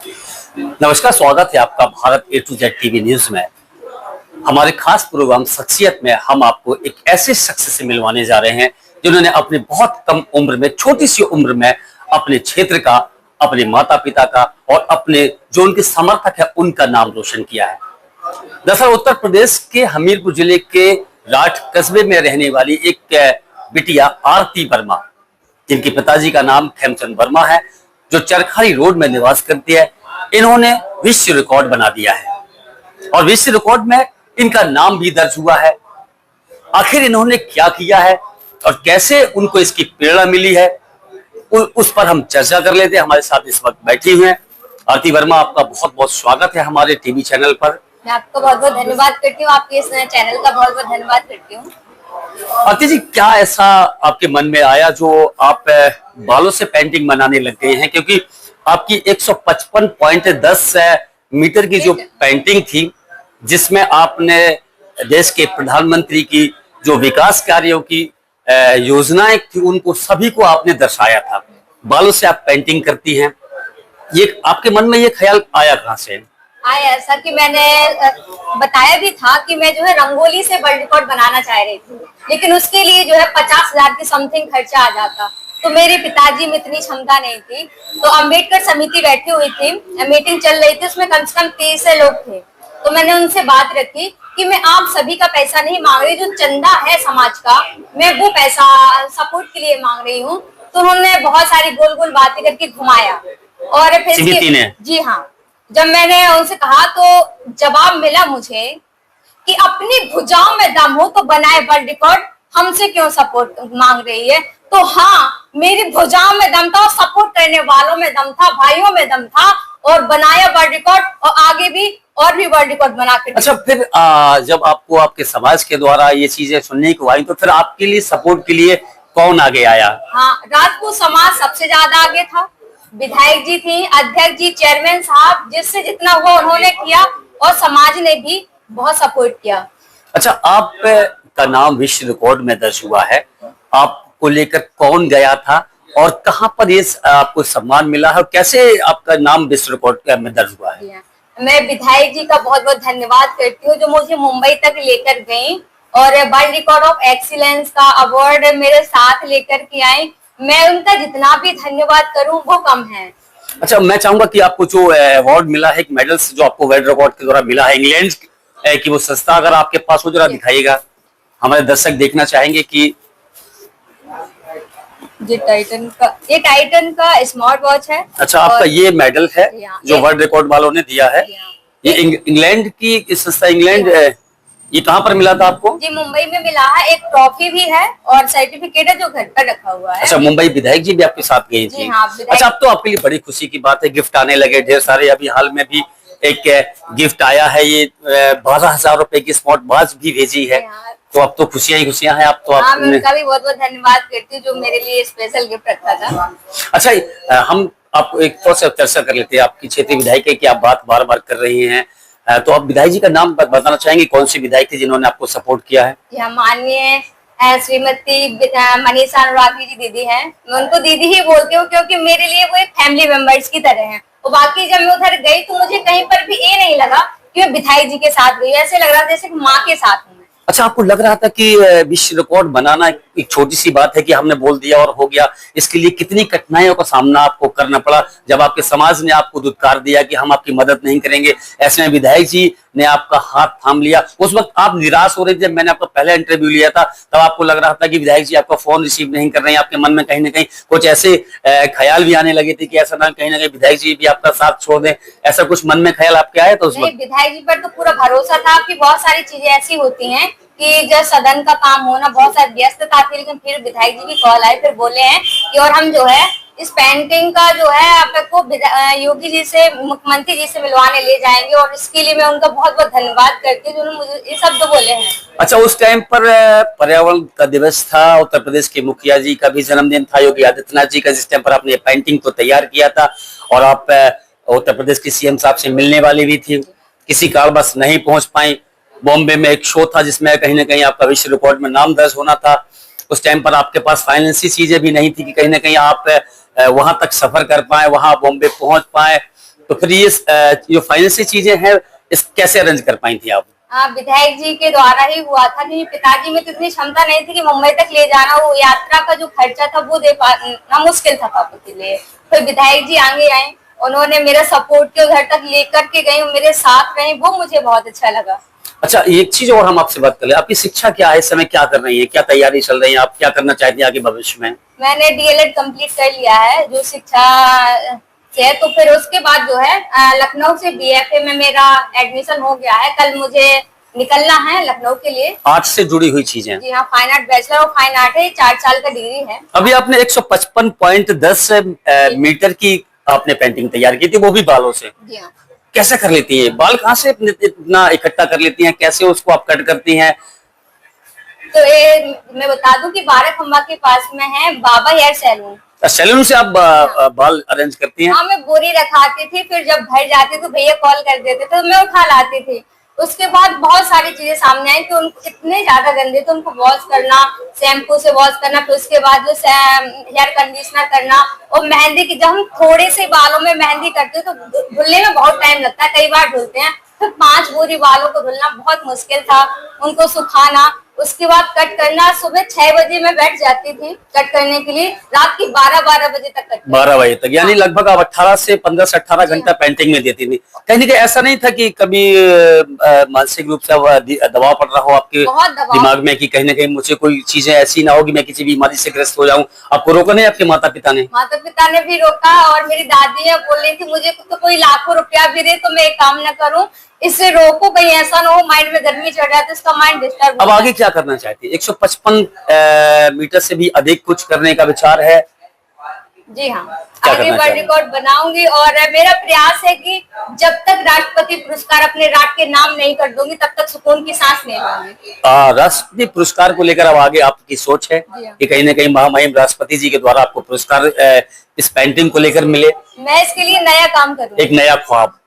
नमस्कार, स्वागत है आपका भारत ए टू जेड टीवी न्यूज में। हमारे खास प्रोग्राम शख्सियत में हम आपको एक ऐसे शख्स से मिलवाने जा रहे हैं जिन्होंने अपने बहुत कम उम्र में, छोटी सी उम्र में अपने क्षेत्र का, अपने माता पिता का और अपने जो उनके समर्थक है उनका नाम रोशन किया है। दरअसल उत्तर प्रदेश के हमीरपुर जिले के राठ कस्बे में रहने वाली एक बिटिया आरती वर्मा, जिनके पिताजी का नाम खेमचंद वर्मा है, जो चरखारी रोड में निवास करती है, इन्होंने विश्व रिकॉर्ड बना दिया है और विश्व रिकॉर्ड में इनका नाम भी दर्ज हुआ है। आखिर इन्होंने क्या किया है और कैसे उनको इसकी प्रेरणा मिली है, उस पर हम चर्चा कर लेते हैं। हमारे साथ इस वक्त बैठी हुई हैं आरती वर्मा। आपका बहुत बहुत स्वागत है हमारे टीवी चैनल पर। मैं आपको बहुत बहुत धन्यवाद करती हूँ, आपके इस चैनल का बहुत बहुत धन्यवाद करती हूँ। आरती जी, क्या ऐसा आपके मन में आया जो आप बालों से पेंटिंग बनाने लग गए हैं? क्योंकि आपकी 155.10 मीटर की जो पेंटिंग थी, जिसमें आपने देश के प्रधानमंत्री की जो विकास कार्यों की योजनाएं थी उनको सभी को आपने दर्शाया था। बालों से आप पेंटिंग करती हैं, ये आपके मन में ये ख्याल आया कहाँ से? आया ऐसा कि मैंने बताया भी था कि मैं जो है रंगोली से वर्ल्ड रिकॉर्ड बनाना चाह रही थी, लेकिन उसके लिए जो है 50,000 की समथिंग खर्चा आ जाता, तो मेरे पिताजी में इतनी क्षमता नहीं थी। तो अम्बेडकर समिति बैठी हुई थी, मीटिंग चल रही थी, उसमें कम से कम 30 लोग थे। तो मैंने उनसे बात रखी कि मैं आप सभी का पैसा नहीं मांग रही, जो चंदा है समाज का, मैं वो पैसा सपोर्ट के लिए मांग रही हूँ। तो उन्होंने बहुत सारी गोल गोल बातें करके घुमाया और फिर जी हाँ, जब मैंने उनसे कहा तो जवाब मिला मुझे कि अपनी भुजाओं में दम हो तो बनाए वर्ल्ड रिकॉर्ड, हमसे क्यों सपोर्ट मांग रही है? तो हाँ, मेरी भुजाओं में दम था और सपोर्ट करने वालों में दम था, भाइयों में दम था, और बनाया वर्ल्ड रिकॉर्ड और आगे भी और भी वर्ल्ड रिकॉर्ड बना कर। अच्छा, फिर जब आपको आपके समाज के द्वारा ये चीजें सुनने को आई तो फिर आपके लिए सपोर्ट के लिए कौन आगे आया? हाँ, राजपूत समाज सबसे ज्यादा आगे था। विधायक जी थी, अध्यक्ष जी, चेयरमैन साहब, जिससे जितना हुआ उन्होंने किया और समाज ने भी बहुत सपोर्ट किया। अच्छा, आप का नाम विश्व रिकॉर्ड में दर्ज हुआ है, आपको लेकर कौन गया था और कहाँ पर ये आपको सम्मान मिला है और कैसे आपका नाम विश्व रिकॉर्ड में दर्ज हुआ है? मैं विधायक जी का बहुत बहुत धन्यवाद करती हूँ, जो मुझे मुंबई तक लेकर गई और वर्ल्ड रिकॉर्ड ऑफ एक्सीलेंस का अवार्ड मेरे साथ लेकर के आई। मैं उनका जितना भी धन्यवाद करूं वो कम है। अच्छा, मैं चाहूंगा कि आपको जो अवार्ड मिला है, एक मेडल्स जो आपको वर्ल्ड रिकॉर्ड के द्वारा मिला है, इंग्लैंड की वो संस्था, अगर आपके पास हो जरा दिखाइएगा, हमारे दर्शक देखना चाहेंगे कि ये टाइटन का स्मार्ट वॉच है। अच्छा, आपका ये मेडल है जो वर्ल्ड रिकॉर्ड वालों ने दिया है। ये इंग्लैंड की संस्था, इंग्लैंड, ये कहाँ पर मिला था आपको? जी, मुंबई में मिला है। एक ट्रॉफी भी है और सर्टिफिकेट है जो घर पर रखा हुआ है। अच्छा, मुंबई विधायक जी भी आपके साथ गए थे? हाँ, अच्छा, अब तो आपके लिए बड़ी खुशी की बात है, गिफ्ट आने लगे ढेर सारे। अभी हाल में भी एक गिफ्ट आया है, ये 12,000 रुपए की स्मार्ट वॉच भी भेजी है, तो अब तो खुशियां ही खुशियां हैं। आप तो हाँ, मैं उनका भी बहुत बहुत धन्यवाद करती हूँ जो मेरे लिए स्पेशल गिफ्ट रखा था। अच्छा, हम आपको एक थोड़ा सा चर्चा कर लेते हैं। आपकी क्षेत्रीय विधायक की आप बात बार बार कर रही हैं, तो आप विधायक जी का नाम बताना चाहेंगे, कौन सी विधायक थी जिन्होंने आपको सपोर्ट किया है? माननीय श्रीमती मनीषा अनुरागी जी दीदी हैं। मैं उनको दीदी ही बोलती हूँ क्योंकि मेरे लिए वो एक फैमिली मेंबर्स की तरह हैं। और बाकी जब मैं उधर गई तो मुझे कहीं पर भी ये नहीं लगा कि मैं विधायक जी के साथ गई, ऐसे लग रहा था जैसे माँ के साथ हूँ। अच्छा, आपको लग रहा था कि विश्व रिकॉर्ड बनाना एक छोटी सी बात है कि हमने बोल दिया और हो गया, इसके लिए कितनी कठिनाइयों का सामना आपको करना पड़ा जब आपके समाज ने आपको दुत्कार दिया कि हम आपकी मदद नहीं करेंगे? ऐसे में विधायक जी ने आपका हाथ थाम लिया। उस वक्त आप निराश हो रहे थे? जब मैंने आपका पहला इंटरव्यू लिया था तब आपको लग रहा था कि विधायक जी आपका फोन रिसीव नहीं कर रहे हैं, आपके मन में कहीं ना कहीं कुछ ऐसे ख्याल भी आने लगे थे कि ऐसा ना कहीं ना कहीं विधायक जी भी आपका साथ छोड़ दें, ऐसा कुछ मन में ख्याल आपके आया था उस वक्त? विधायक जी पर तो पूरा भरोसा था कि बहुत सारी चीजें ऐसी होती हैं कि जब सदन का काम होना बहुत सारी व्यस्तता थी, लेकिन फिर विधायक जी की कॉल आई, फिर बोले हैं कि और हम जो है इस पेंटिंग का जो है आपको योगी जी से, मुख्यमंत्री जी से मिलवाने ले जाएंगे और इसके लिए मैं उनका बहुत बहुत धन्यवाद करती हूँ जिन्होंने मुझे ये शब्द बोले हैं। अच्छा, उस टाइम पर पर्यावरण का दिवस था, उत्तर प्रदेश के मुखिया जी का भी जन्मदिन था, योगी आदित्यनाथ जी का, जिस टाइम पर आपने पेंटिंग को तैयार किया था और आप उत्तर प्रदेश के सीएम साहब से मिलने वाली भी थी, किसी कारणवश नहीं पहुंच पाई। बॉम्बे में एक शो था जिसमें कहीं ना कहीं आपका विश्व रिकॉर्ड में नाम दर्ज होना था। उस टाइम पर आपके पास फाइनेंशियल चीजें भी नहीं थी कि कहीं ना कहीं आप वहां तक सफर कर पाए, वहां बॉम्बे पहुंच पाए। तो फिर ये जो फाइनेंशियल चीजें हैं इस कैसे अरेंज कर पाई थी आप? विधायक जी के द्वारा ही हुआ था, क्योंकि पिताजी में तो इतनी क्षमता नहीं थी कि मुंबई तक ले जाना, वो यात्रा का जो खर्चा था वो दे पाना मुश्किल था पापा के लिए। फिर विधायक जी आगे आए, उन्होंने मेरा सपोर्ट के घर तक लेकर के गए, मेरे साथ रहे, वो मुझे बहुत अच्छा लगा। अच्छा, एक चीज और हम आपसे बात कर ले, आपकी शिक्षा क्या है, इस समय क्या कर रही है, क्या तैयारी चल रही है, आप क्या करना चाहती हैं आगे भविष्य में? मैंने डीएलएड कंप्लीट कर लिया है जो शिक्षा से, तो फिर उसके बाद जो है लखनऊ से बीएफए में मेरा एडमिशन हो गया है। कल मुझे निकलना है लखनऊ के लिए। आर्ट से जुड़ी हुई चीजें? जी हाँ, fine art, bachelor of fine art है, 4 साल का डिग्री है। अभी आपने 155.10 मीटर की आपने पेंटिंग तैयार की थी, वो भी बालों से? जी हाँ। कैसे कर लेती हैं बाल, कहाँ से इतना इकट्ठा कर लेती हैं, कैसे उसको आप कट करती हैं? तो ये मैं बता दूं कि 12 खंबा के पास में है बाबा हेयर सैलून। सैलून से आप बाल अरेंज करती हैं? हाँ, मैं बोरी रखाती थी, फिर जब घर जाती तो भैया कॉल कर देते तो मैं उठा लाती थी। उसके बाद बहुत सारी चीजें सामने आई कि उनको इतने ज्यादा गंदे थे, उनको वॉश करना, शैम्पू से वॉश करना, फिर उसके बाद जो हेयर कंडीशनर करना, और मेहंदी की, जब हम थोड़े से बालों में मेहंदी करते हैं तो धुलने में बहुत टाइम लगता है, कई बार धुलते हैं। फिर 5 बोरी बालों को धुलना बहुत मुश्किल था, उनको सुखाना, उसके बाद कट करना। सुबह 6 बजे मैं बैठ जाती थी कट करने के लिए, रात की 12 बजे तक कट। 12 बजे तक, यानी लगभग आप 18 से 15 से 18 घंटा पेंटिंग में देती थी। कहीं ना कहीं ऐसा नहीं था कि कभी मानसिक रूप से दबाव पड़ रहा हो आपके दिमाग में कि कहीं ना कहीं मुझे कोई चीजें ऐसी ना हो कि मैं किसी बीमारी से ग्रस्त हो जाऊं? आपको रोका नहीं आपके माता पिता ने? माता पिता ने भी रोका, और मेरी दादी है बोल रही थी मुझे तो कोई लाखों रुपया भी दे तो मैं एक काम न करूं, इससे रोको, कहीं ऐसा ना हो माइंड में गर्मी चढ़ जाए तो इसका माइंड डिस्टर्ब। अब आगे क्या करना चाहती है? 155 मीटर से भी अधिक कुछ करने का विचार है? जी हाँ, आगे वर्ल्ड रिकॉर्ड बनाऊंगी, और मेरा प्रयास है कि जब तक राष्ट्रपति पुरस्कार अपने राष्ट्र के नाम नहीं कर दूंगी तब तक सुकून की सांस नहीं लूंगी। राष्ट्रपति पुरस्कार को लेकर अब आगे आपकी सोच है कि कहीं ना कहीं महामहिम राष्ट्रपति जी के द्वारा आपको पुरस्कार इस पेंटिंग को लेकर मिले? मैं इसके लिए नया काम करूंगी, एक नया ख्वाब।